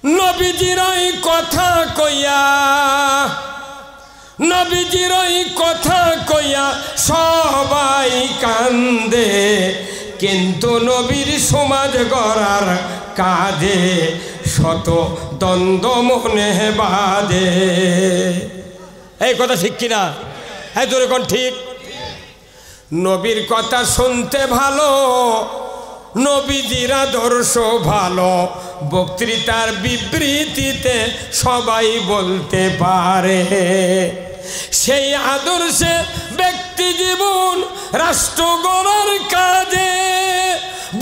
নবীজির ওই কথা কইয়া, নবীজির ওই কথা কইয়া সবাই কান্দে, কিন্তু নবীর সমাজ গড়ার কাজে শত দ্বন্দ্ব মনে বাজে। এই কথা ঠিক কিনা? হ্যাঁ জোরে কোন ঠিক? নবীর কথা শুনতে ভালো, নবীজির আদর্শ ভালো, বক্তৃতার বিবৃতিতে সবাই বলতে পারে। সেই আদর্শে ব্যক্তি জীবন রাষ্ট্র গড়ার কাজে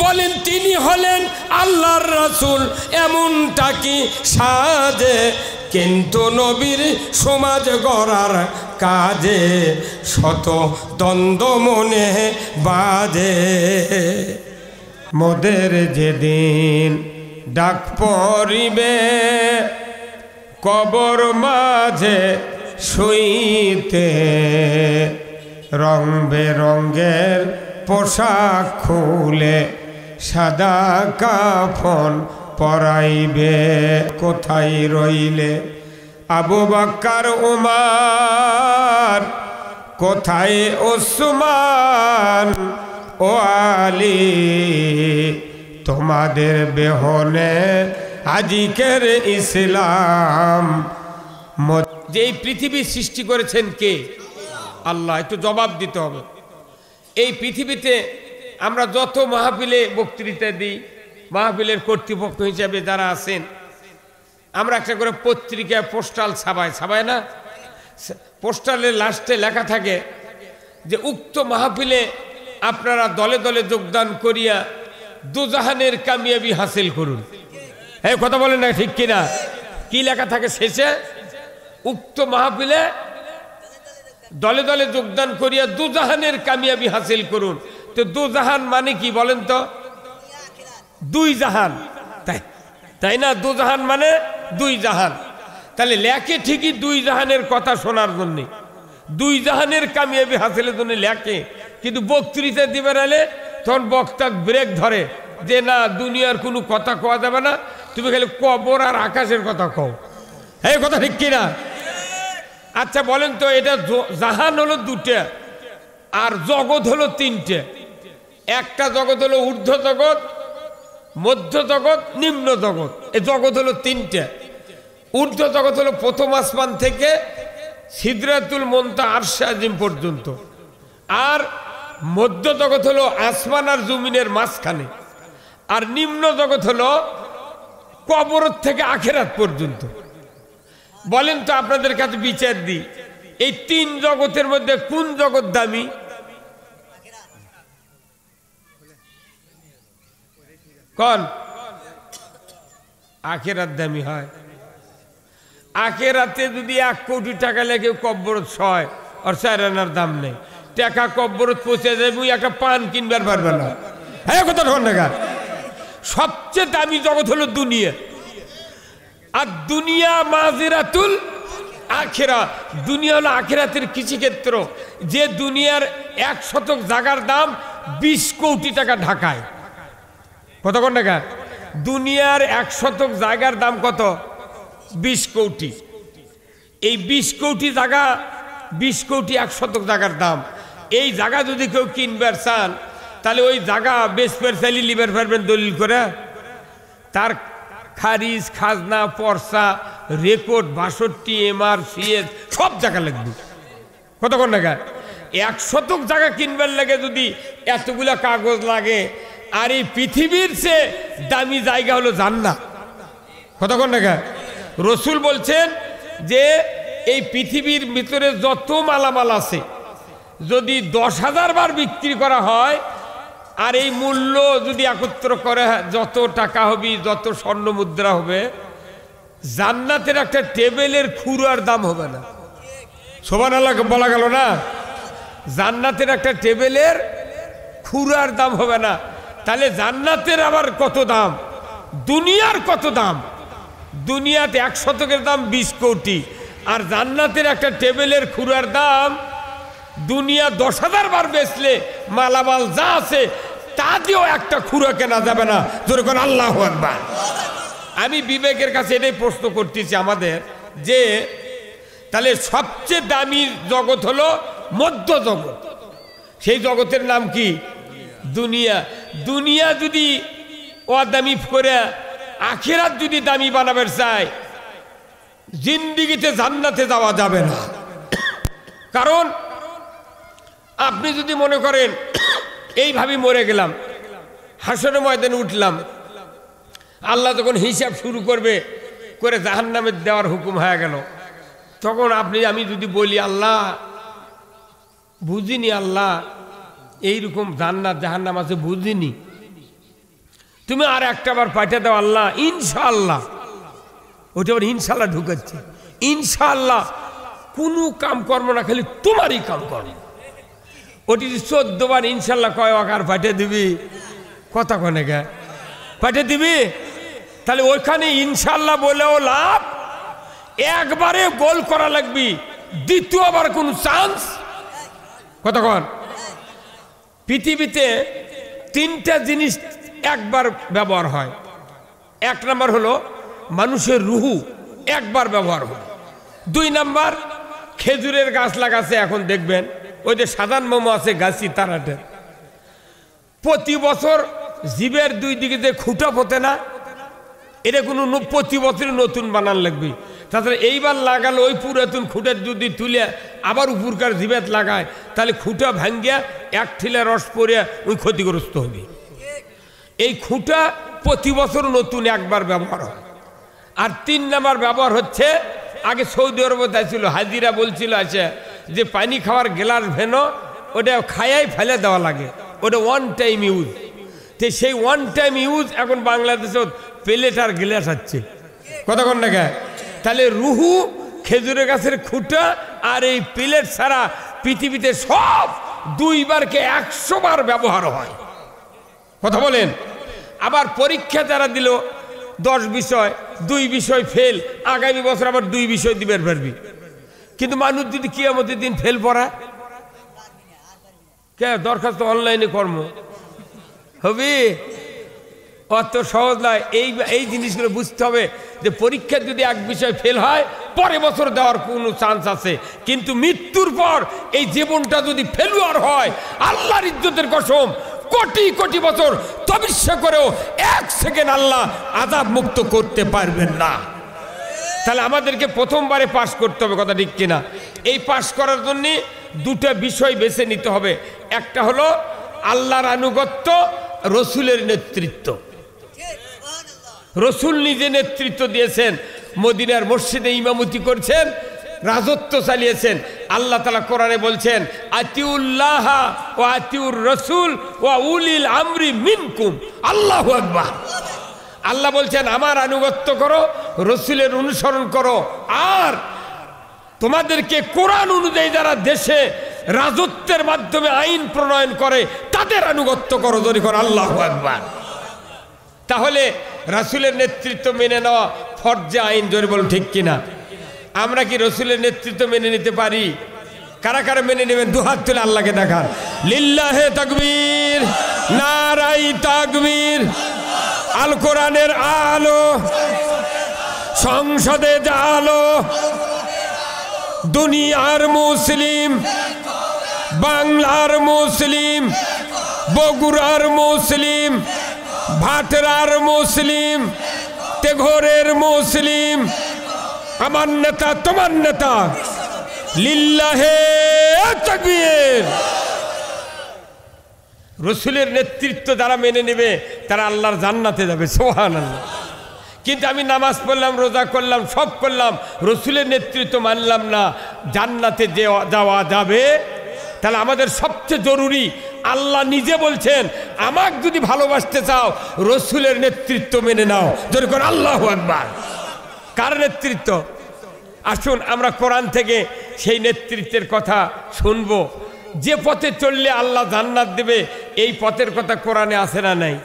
বলেন তিনি হলেন আল্লাহর রাসূল, এমনটা কি সাজে? কিন্তু নবীর সমাজ গড়ার কাজে শত দ্বন্দ্ব মনে বাজে। মোদের যেদিন ডাক পড়িবে কবর মাঝে শুইতে, রং বেরঙের পোশাক খুলে সাদা কাফন পরাইবে। কোথায় রইলে আবু বকর উমর, কোথায় ওসমান ও আলী, তোমাদের বেহনে আজিকের ইসলাম। যেই পৃথিবী সৃষ্টি করেছেন কে? আল্লাহ। একটু জবাব দিতে হবে। এই পৃথিবীতে আমরা যত মাহফিলে বক্তৃতা দিই, মাহফিলের কর্তৃপক্ষ হিসাবে যারা আছেন, আমরা একটা করে পত্রিকা পোস্টাল ছাপায় না? পোস্টালের লাস্টে লেখা থাকে যে উক্ত মাহফিলে আপনারা দলে দলে যোগদান করিয়া দুজাহানের কামিয়াবি হাসিল করুন। এই কথা বলেন না ঠিক কিনা? কি লেখা থাকে শেষে? উক্ত মাহফিলে দলে দলে যোগদান করিয়া দুজাহানের কামিয়াবি হাসিল করুন। তো দুজাহান মানে কি বলেন তো? দুই জাহান, তাই না? দুজাহান মানে দুই জাহান। তাহলে লেখে ঠিকই দুই জাহানের কথা শোনার জন্য, দুই জাহানের কামিয়াবি হাসিলের জন্য লেখে, কিন্তু বক্তৃতা দিবে নালে তখন বক্তা ব্রেক ধরে যে না, দুনিয়ার কোনো কথা কওয়া যাবে না, তুমি খালি কবর আর আকাশের কথা কও। এই কথা ঠিক কিনা? আচ্ছা বলেন তো, এটা জাহান হলো দুটা আর জগৎ হলো তিনটে। একটা জগৎ হলো ঊর্ধ্ব জগৎ, মধ্য জগৎ, নিম্ন জগৎ। এই জগৎ হলো তিনটে। ঊর্ধ্ব জগৎ হলো প্রথম আসমান থেকে সিদরাতুল মুনতাহা আরশে আজিম পর্যন্ত, আর মধ্য জগৎ হলো আসমান আর জমিনের মাঝখানে, আর নিম্ন জগৎ হলো কবর থেকে আখিরাত পর্যন্ত। বলেন তো, আপনাদের কাছে বিচার দিই, এই তিন জগতের মধ্যে কোন জগৎ দামি? কোন? আখিরাত দামি হয়। আখিরাতে যদি 1 কোটি টাকা লেগে কব্বরত ছয় আর 4 আনার দাম নেই, টাকা কব্বরত পৌঁছে যাবে, একটা পান কিনবার পারবে না। হ্যাঁ কথা ধর না। সবচেয়ে দামি জগৎ হলো দুনিয়া, আর দুনিয়া মাজিরাতুল আখিরা। দুনিয়া হলো আখিরাতের কৃষিক্ষেত্র। যে দুনিয়ার 1 শতক জায়গার দাম 20 কোটি টাকা ঢাকায়। কত কোন টাকা? দুনিয়ার 1 শতক জায়গার দাম কত? 20 কোটি। এই 20 কোটি জায়গা, 20 কোটি 1 শতক জায়গার দাম। এই জায়গা যদি কেউ কিনবার চান, তাহলে ওই জায়গা বেচবার চাইলে লিবার পারবেন দলিল করে? তার খারিজ, খাজনা, পর্সা, রেকর্ড, 62 MR, CS সব জায়গা লাগবে। কত কোন টাকা? 1 শতক জায়গা কিনবার লাগে যদি এতগুলা কাগজ লাগে, আর এই পৃথিবীর চেয়ে দামি জায়গা হলো জান্নাত। কত কোন টাকা? রসুল বলছেন যে এই পৃথিবীর ভিতরে যত মালামাল আছে, যদি 10,000 বার বিক্রি করা হয়, আর এই মূল্য যদি একত্র করে যত টাকা হবে, যত স্বর্ণ মুদ্রা হবে, জান্নাতের একটা টেবিলের খুরার দাম হবে না। সুবহানাল্লাহ বলা গেল না? জান্নাতের একটা টেবিলের খুরার দাম হবে না। তাহলে জান্নাতের আবার কত দাম, দুনিয়ার কত দাম? দুনিয়াতে 1 শতকের দাম 20 কোটি, আর জান্নাতের একটা টেবিলের খুরার দাম, দুনিয়া 10,000 বার বেচলে মালামাল যা আছে তা দিয়েও একটা খুরা কেনা যাবে না। যেরকম আল্লাহু আকবার। আমি বিবেকের কাছে এটাই প্রশ্ন করতেছি আমাদের, যে তাহলে সবচেয়ে দামি জগৎ হলো মধ্য জগৎ। সেই জগতের নাম কি? দুনিয়া। দুনিয়া যদি অদামি করে আখিরাত যদি দামি বানাবে চায়, জিন্দিগিতে জান্নাতে যাওয়া যাবে না। কারণ আপনি যদি মনে করেন এইভাবে মরে গেলাম, হাসরের ময়দানে উঠলাম, আল্লাহ যখন হিসাব শুরু করবে করে জাহান্নামে দেওয়ার হুকুম হয়ে গেল, তখন আমি যদি বলি আল্লাহ বুঝিনি, আল্লাহ এইরকম জান্নাত জাহান্নাম আছে বুঝিনি, তুমি আর একটা বার পাঠিয়ে দাও আল্লাহ, ইনশাআল্লাহ। ওটা আবার ইনশাআল্লাহ ঢুকাচ্ছে, ইনশাআল্লাহ কোনো কাম কর্ম না, খালি তোমারই কাম কর্ম। ওটি 14 বার ইনশাআল্লাহ কয় আর পাঠিয়ে দিবি, কথা কনে গে পাঠিয়ে দিবি। তাহলে ওইখানে ইনশাআল্লাহ বলেও লাভ, একবারে গোল করা লাগবি, দ্বিতীয়বার কোনো চান্স। কতক্ষণ? পৃথিবীতে 3টা জিনিস একবার ব্যবহার হয়। 1 নাম্বার হলো মানুষের রুহু একবার ব্যবহার হয়। 2 নাম্বার খেজুরের গাছ লাগাচ্ছে, এখন দেখবেন ওই যে সাধারণ মোমো আছে গাছি তারাটে, প্রতি বছর জীবের 2 দিকে যে খুঁটা পোতে না, এটা কোনো প্রতি বছর নতুন বানান লাগবে। তাছাড়া এইবার লাগালো ওই পুরাতন খুঁটা যদি তুলে আবার উপরকার জীবেত লাগায়, তাহলে খুঁটা ভাঙ্গিয়া 1 ঠিলা রস পড়িয়া ওই ক্ষতিগ্রস্ত হবে। এই খুঁটা প্রতি বছর নতুন একবার ব্যবহার হয়। আর 3 নাম্বার ব্যবহার হচ্ছে, আগে সৌদি আরবে ছিল, হাজিরা বলছিল আছে যে পানি খাওয়ার গ্লাস ভেনো ওটা খায়াই ফেলে দেওয়া লাগে, ওটা 1 টাইম ইউজ। তো সেই 1 টাইম ইউজ এখন বাংলাদেশে প্লেট আর গ্লাস হচ্ছে, কতক্ষণ না গায়ে। তাহলে রুহু, খেজুরের গাছের খুঁটা আর এই প্লেট ছাড়া পৃথিবীতে সব 2 বারকে 100 বার ব্যবহার হয়। কথা বলেন। আবার পরীক্ষা যারা দিল 10 বিষয়, 2 বিষয় ফেল, আগামী বছর আবার 2 বিষয় দিবেন পারবি। কিন্তু মানুষ যদি কিয়ামতের দিন ফেল পড়া, কে দরখাস্ত অনলাইনে কর্ম হবে, অত সহজ নয়। এই জিনিসগুলো বুঝতে হবে যে পরীক্ষা যদি 1 বিষয় ফেল হয়, পরের বছর দেওয়ার কোনো চান্স আছে, কিন্তু মৃত্যুর পর এই জীবনটা যদি ফেলুয়ার হয়, আল্লাহর ইজ্জতের কসম, কোটি কোটি বছর তপস্যা করেও 1 সেকেন্ড আল্লাহ আযাব মুক্ত করতে পারবেন না। তাহলে আমাদেরকে প্রথমবারে পাশ করতে হবে, কথা ঠিক কিনা? এই পাশ করার জন্য 2টা বিষয় বেছে নিতে হবে। একটা হলো আল্লাহর আনুগত্য, রসুলের নেতৃত্ব। রসুল নিজে নেতৃত্ব দিয়েছেন, মদিনার মসজিদে ইমামতি করছেন, রাজত্ব চালিয়েছেন। আল্লাহ তাআলা কোরআনে বলছেন, আতিউল্লাহ ওয়া আতিউর রাসূল ওয়া উলিল আমরি মিনকুম। আল্লাহু আকবার। আল্লাহ বলছেন আমার আনুগত্য করো, রসুলের অনুসরণ করো, আর তোমাদেরকে কোরআন অনুযায়ী যারা দেশে রাজত্বের মাধ্যমে আইন প্রণয়ন করে তাদের আনুগত্য করো, যদি করো। আল্লাহু আকবার। তাহলে রাসূলের নেতৃত্ব মেনে নেওয়া ফরজে আইন, জোরে বলুন ঠিক কিনা? আমরা কি রসুলের নেতৃত্ব মেনে নিতে পারি? কারা কারা মেনে নেবেন? 2 হাত তুলে আল্লাহকে দেখান। লিল্লাহে তাকবীর, নারাই তাকবীর। আল কোরআনের আলো সংসদে জালো, দুনিয়ার মুসলিম, বাংলার মুসলিম, বগুড়ার মুসলিম, ভাটরার মুসলিম, তেঘরের মুসলিম, আমার নেতা তোমার নেতা, লিল্লাহে তাকবীর। রসুলের নেতৃত্ব যারা মেনে নেবে তারা আল্লাহর জান্নাতে যাবে, সুবহানাল্লাহ। কিন্তু আমি নামাজ পড়লাম, রোজা করলাম, সব করলাম, রসুলের নেতৃত্ব মানলাম না, জান্নাতে যাওয়া যাবে? তাহলে আমাদের সবচেয়ে জরুরি, আল্লাহ নিজে বলছেন আমাকে যদি ভালোবাসতে চাও রসুলের নেতৃত্ব মেনে নাও, যদি কোন আল্লাহু আকবার। কার নেতৃত্ব? আসুন আমরা কোরআন থেকে সেই নেতৃত্বের কথা শুনবো। যে পথে চললে আল্লাহ জান্নাত দেবে, এই পথের কথা কোরআনে আছে না নাই?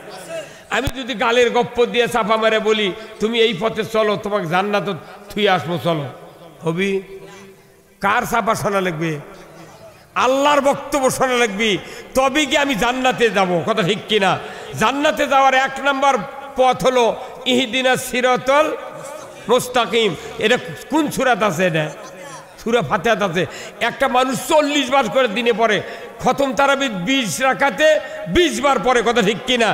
আমি যদি গালের গপ্প দিয়ে চাপা মারে বলি তুমি এই পথে চলো, তোমাকে জান্নাত থুই আসবো, চলো, হবি? কার চাপা শোনা লাগবে? আল্লাহর বক্তব্য শোনা লাগবে, তবে কি আমি জান্নাতে যাব, কথা ঠিক কিনা? জান্নাতে যাওয়ার 1 নাম্বার পথ হলো ইহদিনাস সিরাতাল মুস্তাকিম। এটা কোন সূরাত আছে? এটা সূরা ফাতিহাত আছে। একটা মানুষ 40 বার করে দিনে পড়ে, খতম তারাবি 20 রাকাতে 20 বার পড়ে, কথা ঠিক কিনা?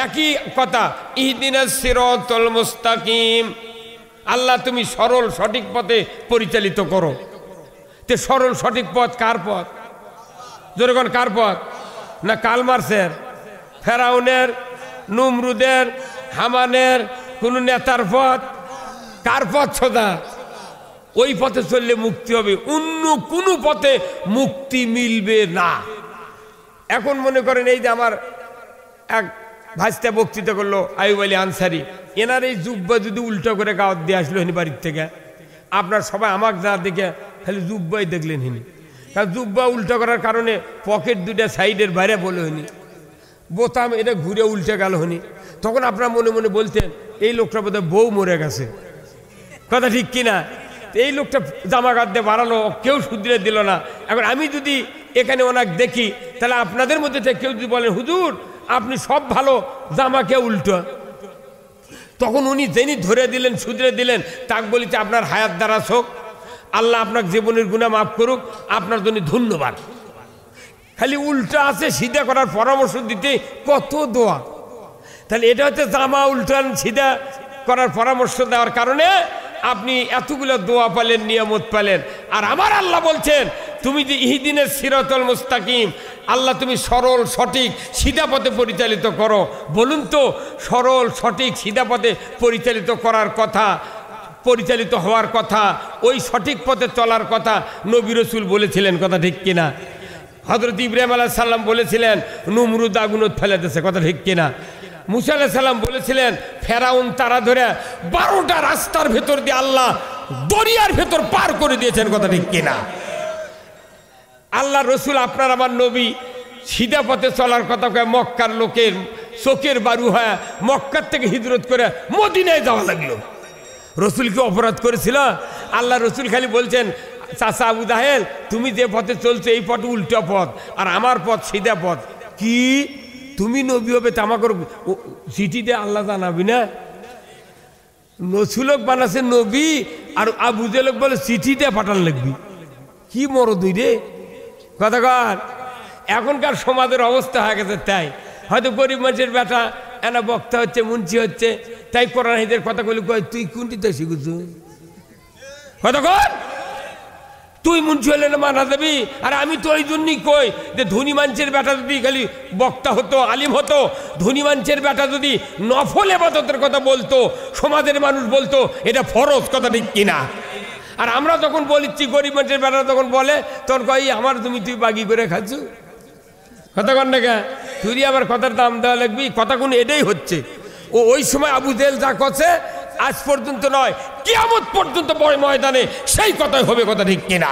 একই কথা, ইহদিনাস সিরাতাল মুস্তাকিম, আল্লাহ তুমি সরল সঠিক পথে পরিচালিত করো। তে সরল সঠিক পথ কার পথ? জোরেগণ কার পথ? না কালমার্সের, ফেরাউনের, নমরুদের, হামানের কোন নেতার পথ? কার পথ সোজা? ওই পথে চললে মুক্তি হবে, অন্য কোনো পথে মুক্তি মিলবে না। এখন মনে করেন এই যে আমার এক ভাইস্তা বক্তৃতা করলো, আইয়ুব আলী আনসারি, এনার এই জুব্বা যদি উল্টো করে গাওয়াত দিয়ে আসলো হিনি বাড়ির থেকে, আপনার সবাই আমাকে যা দেখে খালি জুব্বাই দেখলেন হিনি, কারণ জুব্বা উল্টো করার কারণে পকেট দুটা সাইডের বাইরে বলে হনি, বোতাম এটা ঘুরে উল্টে গেল হনি, তখন আপনার মনে মনে বলতেন এই লোকটা বোধহয় বউ মরে গেছে, কথা ঠিক কিনা? এই লোকটা জামা কাট দিয়ে বাড়ালো, কেউ শুধরে দিল না। এখন আমি যদি এখানে ওনাকে দেখি, তাহলে আপনাদের মধ্যে থেকে কেউ যদি বলেন হুজুর আপনি সব ভালো, জামা কে উল্টো, তখন উনি যিনি ধরে দিলেন শুধরে দিলেন তাকে বলিতে আপনার হায়াত দ্বারা হোক, আল্লাহ আপনার জীবনের গুনাহ মাফ করুক, আপনার জন্য ধন্যবাদ। খালি উল্টা আছে, সিধা করার পরামর্শ দিতে কত দোয়া। তাহলে এটা হচ্ছে জামা উল্টান সিধা করার পরামর্শ দেওয়ার কারণে আপনি এতগুলো দোয়া পেলেন, নিয়ামত পেলেন। আর আমার আল্লাহ বলছেন তুমি যে ইহদিনাস সিরাতাল মুস্তাকিম, আল্লাহ তুমি সরল সঠিক সিধা পথে পরিচালিত করো। বলুন তো, সরল সঠিক সিধা পথে পরিচালিত করার কথা, পরিচালিত হওয়ার কথা, ওই সঠিক পথে চলার কথা নবী রাসূল বলেছিলেন, কথা ঠিক কিনা? হযরত ইব্রাহিম আলাইহিস সালাম বলেছিলেন নমরুদ আগুনত ফেলে দিয়েছে, কথা ঠিক কিনা? মুসা আলাইহিস সালাম বলেছিলেন ফেরাউন তারা ধরে 12টা রাস্তার ভেতর দিয়ে আল্লাহ দরিয়ার ভেতর পার করে দিয়েছেন, কথা ঠিক কিনা? আল্লাহ রসুল আপনার আমার নবী সিধা পথে চলার কথা কয়ে মক্কার লোকের চোখের বারু হয়ে মক্কার থেকে হিজরত করে মদিনায় যাওয়া লাগলো। রসুল কি অপরাধ করেছিল? আল্লাহ রসুল খালি বলছেন চাচা আবু জাহেল তুমি যে পথে চলছো এই পথ উল্টা পথ, আর আমার পথ সিধা পথ। কি তুমি নবী হবে তামাকর চিঠি দিয়ে আল্লাহ জানাবি না? রসুলক বানাছে নবী, আর আবু জাহেল বলে চিঠি দিয়ে পাঠান লাগবি। কি মর দুই রে কথা কর। এখনকার সমাজের অবস্থা হয়ে গেছে তাই, হয়তো গরিব মানুষের বেটা এনা বক্তা হচ্ছে, মুন্সি হচ্ছে, তাই কোরআন হাদিসের কথা বলি কয় তুই কোনটিতে শিখুছ, কথা কর। তুই মুন্সি হলে না মানা যাবি? আর আমি তো ওই জন্যই কই যে ধনী মানুষের বেটা যদি খালি বক্তা হতো, আলিম হতো, ধনী মানুষের বেটা যদি নফল ইবাদতের কথা বলতো, সমাজের মানুষ বলতো এটা ফরজ, কথা ঠিক কিনা? আর আমরা যখন বলিচ্ছি গরিব মানুষের বেটা যখন বলে তখন কই আমার তুমি তুই বাগি করে খাচ্ছ, কথা কন না কে? তুই আবার কথার দাম দেওয়া লাগবি, কথা কোন এটাই হচ্ছে। ও ওই সময় আবু জেহেল যা করছে আজ পর্যন্ত নয়, কিয়ামত পর্যন্ত বড় ময়দানে সেই কথাই হবে, কথা ঠিক কিনা?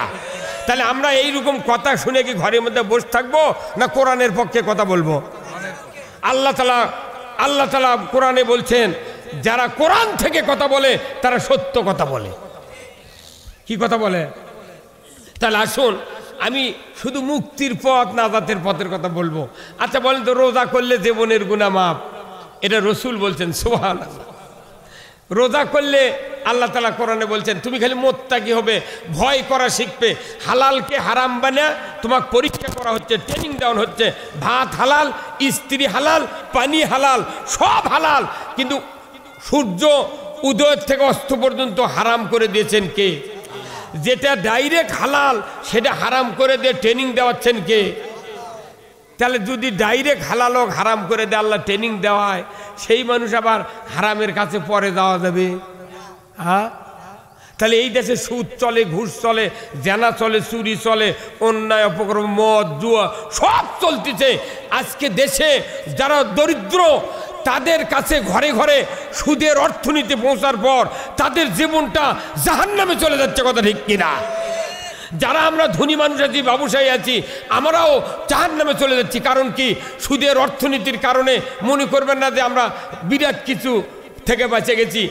তাহলে আমরা এইরকম কথা শুনে কি ঘরের মধ্যে বসে থাকবো, না কোরআনের পক্ষে কথা বলবো? আল্লাহ তাআলা কোরআনে বলছেন যারা কোরআন থেকে কথা বলে তারা সত্য কথা বলে। কি কথা বলে? তাহলে আসুন আমি শুধু মুক্তির পথ নাজাতের পথের কথা বলবো। আচ্ছা বলেন তো, রোজা করলে জীবনের গুনাহ মাফ, এটা রসুল বলছেন, সুবহানাল্লাহ। রোজা করলে আল্লাহ তাআলা কোরআনে বলছেন তুমি খালি মুত্তাকি হবে, ভয় করা শিখবে, হালালকে হারাম বানা তোমাকে পরীক্ষা করা হচ্ছে, ট্রেনিং দেওয়া হচ্ছে। ভাত হালাল, স্ত্রী হালাল, পানি হালাল, সব হালাল, কিন্তু সূর্য উদয় থেকে অস্ত পর্যন্ত হারাম করে দিয়েছেন কে? যেটা ডাইরেক্ট হালাল সেটা হারাম করে দিয়ে ট্রেনিং দেওয়াচ্ছেন কে? তাহলে যদি ডাইরেক্ট হালাল হোক হারাম করে দিয়ে আল্লাহ ট্রেনিং দেওয়ায়, সেই মানুষ আবার হারামের কাছে পরে যাওয়া যাবে? হ্যাঁ, তাহলে এই দেশে সুদ চলে, ঘুষ চলে, জেনা চলে, চুরি চলে, অন্যায় অপকর্ম, মদ, জুয়া সব চলতেছে। আজকে দেশে যারা দরিদ্র তাদের কাছে ঘরে ঘরে সুদের অর্থনীতি পৌঁছার পর তাদের জীবনটা জাহান্নামে চলে যাচ্ছে, কথা ঠিক কিনা? যারা আমরা ধনী মানুষ আছি, ব্যবসায়ী আছি, আমরাও জাহান্নামে চলে যাচ্ছি। কারণ কি? সুদের অর্থনীতির কারণে। মনে করবেন না যে আমরা বিরাট কিছু থেকে বেঁচে গেছি।